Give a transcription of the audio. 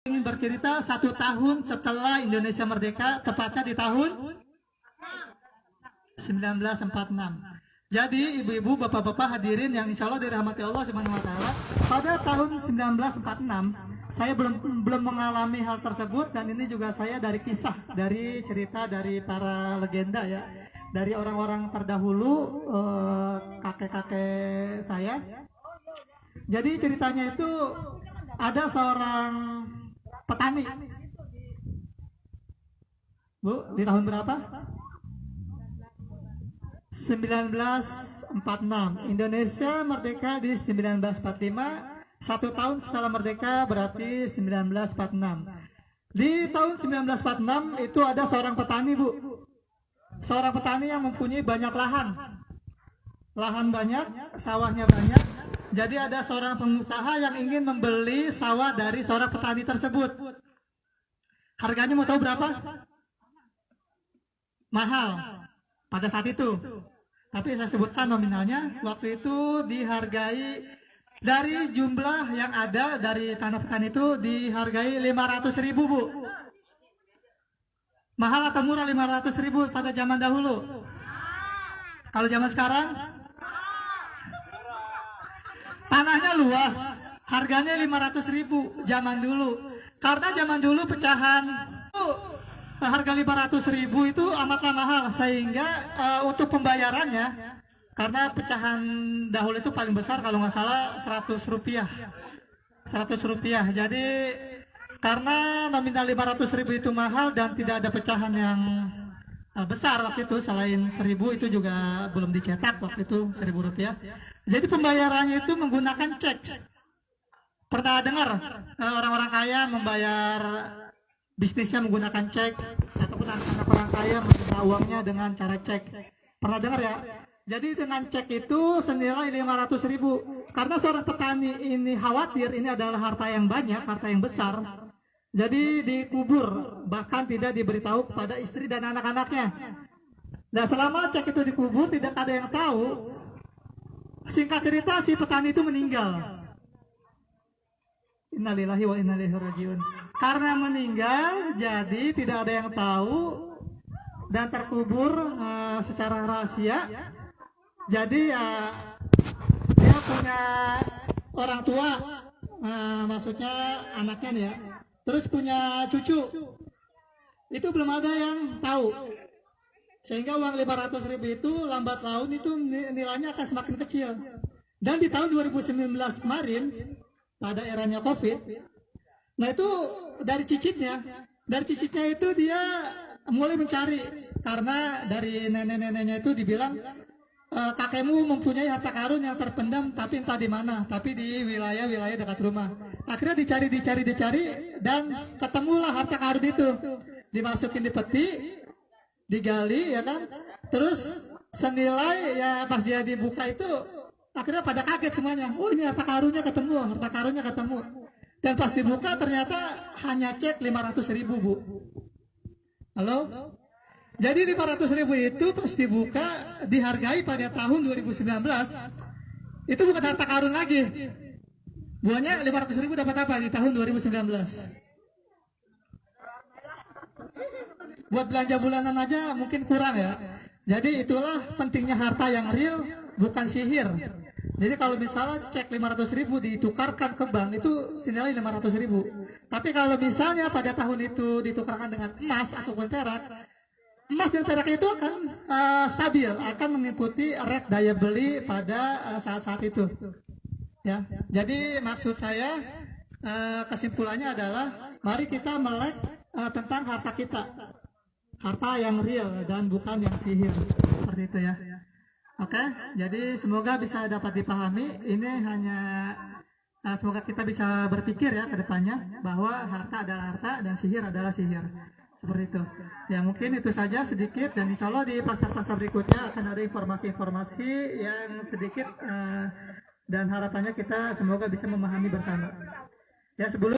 ingin bercerita 1 tahun setelah Indonesia merdeka, tepatnya di tahun 1946. Jadi ibu-ibu, bapak-bapak hadirin yang insya Allah dirahmati Allah Subhanahu wa Ta'ala, pada tahun 1946 saya belum mengalami hal tersebut, dan ini juga saya dari kisah, dari cerita dari para legenda ya, dari orang-orang terdahulu, kakek-kakek saya. Jadi ceritanya itu ada seorang petani, Bu, di tahun berapa? 1946. Indonesia merdeka di 1945. 1 tahun setelah merdeka berarti 1946. Di tahun 1946 itu ada seorang petani, Bu. Seorang petani yang mempunyai banyak lahan. Lahan banyak, sawahnya banyak. Jadi ada seorang pengusaha yang ingin membeli sawah dari seorang petani tersebut. Harganya mau tahu berapa? Mahal pada saat itu. Tapi saya sebutkan nominalnya. Waktu itu dihargai, dari jumlah yang ada dari tanah petani itu dihargai 500.000, Bu. Mahal atau murah 500.000 pada zaman dahulu? Kalau zaman sekarang? Tanahnya luas, harganya 500.000 zaman dulu. Karena zaman dulu pecahan harga 500.000 itu amatlah mahal, sehingga untuk pembayarannya, karena pecahan dahulu itu paling besar kalau nggak salah 100 rupiah. 100 rupiah. Jadi karena nominal 500.000 itu mahal dan tidak ada pecahan yang besar waktu itu, selain 1.000 itu juga belum dicetak waktu itu 1.000 rupiah. Jadi pembayarannya itu menggunakan cek. Pernah dengar orang-orang kaya membayar bisnisnya menggunakan cek, ataupun anak-anak orang kaya menerima uangnya dengan cara cek? Pernah dengar ya? Jadi dengan cek itu senilai 500.000. Karena seorang petani ini khawatir ini adalah harta yang banyak, harta yang besar. Jadi dikubur, bahkan tidak diberitahu kepada istri dan anak-anaknya. Nah, selama cek itu dikubur tidak ada yang tahu. Singkat cerita, si petani itu meninggal. Innalillahi wa inna ilaihi rajiun. Karena meninggal, jadi tidak ada yang tahu dan terkubur secara rahasia. Jadi ya, dia punya orang tua, maksudnya anaknya nih ya, terus punya cucu. Itu belum ada yang tahu. Sehingga uang 500.000 itu lambat laun itu nilainya akan semakin kecil. Dan di tahun 2019 kemarin, pada eranya COVID, nah itu dari cicitnya itu dia mulai mencari, karena dari nenek-neneknya itu dibilang, kakekmu mempunyai harta karun yang terpendam, tapi entah di mana, tapi di wilayah-wilayah dekat rumah. Akhirnya dicari, dan ketemulah harta karun itu. Dimasukin di peti, digali, ya kan? Terus senilai, ya pas dia dibuka itu, akhirnya pada kaget semuanya. Oh, ini harta karunnya ketemu. Dan pas dibuka ternyata hanya cek 500.000, Bu. Halo? Jadi 500.000 itu pas dibuka dihargai pada tahun 2019. Itu bukan harta karun lagi. Buahnya 500.000 dapat apa di tahun 2019? Buat belanja bulanan aja mungkin kurang ya. Jadi itulah pentingnya harta yang real, bukan sihir. Jadi kalau misalnya cek 500.000 ditukarkan ke bank itu senilai 500.000. Tapi kalau misalnya pada tahun itu ditukarkan dengan emas ataupun perak, emas dan perak itu akan stabil, akan mengikuti rate daya beli pada saat-saat itu. Ya, jadi maksud saya, kesimpulannya adalah mari kita melek tentang harta kita, harta yang real dan bukan yang sihir, seperti itu ya. Oke, jadi semoga bisa dapat dipahami. Ini hanya semoga kita bisa berpikir ya ke depannya bahwa harta adalah harta dan sihir adalah sihir. Seperti itu. Ya, mungkin itu saja sedikit, dan insya Allah di pasar-pasar berikutnya akan ada informasi-informasi yang sedikit, dan harapannya kita semoga bisa memahami bersama. Ya, sebelum